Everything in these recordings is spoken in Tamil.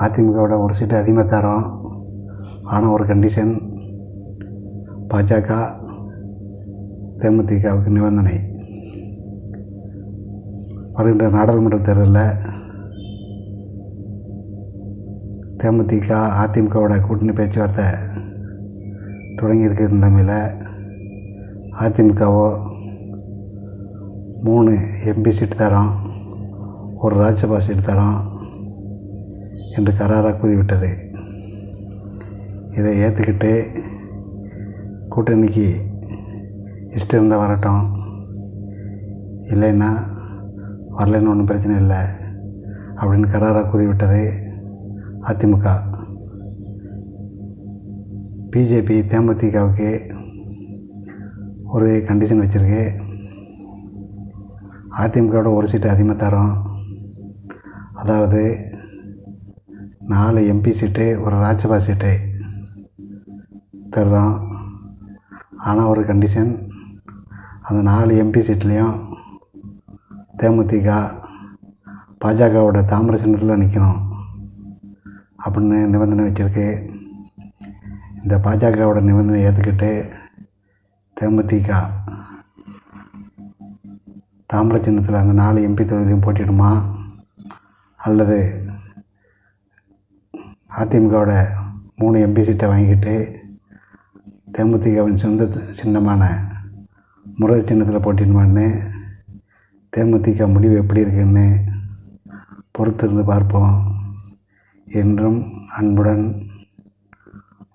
அதிமுகவோட ஒரு சீட்டு அதிகமாக தரோம். ஆனால் ஒரு கண்டிஷன், பாஜக தேமுதிகவுக்கு நிபந்தனை. வருகின்ற நாடாளுமன்ற தேர்தலில் தேமுதிக அதிமுகவோட கூட்டணி பேச்சுவார்த்தை தொடங்கியிருக்கிற நிலைமையில் அதிமுகவோ 3 எம்பி சீட்டு தரோம், ஒரு ராஜ்யசபா சீட்டு தரோம் என்று கராராக கூறிவிட்டது. இதை ஏற்றுக்கிட்டு கூட்டணிக்கு இஷ்டம் இருந்தால் வரட்டும், இல்லைன்னா வரலைன்னு ஒன்றும் பிரச்சனை இல்லை அப்படின்னு கராராக கூறிவிட்டது அதிமுக. பிஜேபி தேமுதிகவுக்கு ஒரு கண்டிஷன் வச்சுருக்கு. அதிமுகவோட ஒரு சீட்டு அதிகமாக தரோம், அதாவது 4 எம்பி சீட்டு, ஒரு ராஜ்யசபா சீட்டு தர்றோம். ஆனால் ஒரு கண்டிஷன், அந்த 4 எம்பி சீட்லேயும் தேமுதிக பாஜகவோட தாமரை சின்னத்தில் நிற்கணும் அப்படின்னு நிபந்தனை வச்சுருக்கு. இந்த பாஜகவோட நிபந்தனை ஏற்றுக்கிட்டு தேமுதிக தாமரை சின்னத்தில் அந்த 4 எம்பி தொகுதியிலையும் போட்டிடுமா, அல்லது அதிமுகவோட 3 எம்பி சீட்டை வாங்கிக்கிட்டு தேமுதிகவின் சொந்த சின்னமான முருகர் சின்னத்தில் போட்டிடுமான்னு தேமுதிக முடிவு எப்படி இருக்குன்னு பொறுத்திருந்து பார்ப்போம். என்றும் அன்புடன்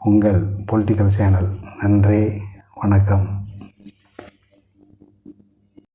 உங்கள் பொலிட்டிக்கல் சேனல். நன்றி, வணக்கம்.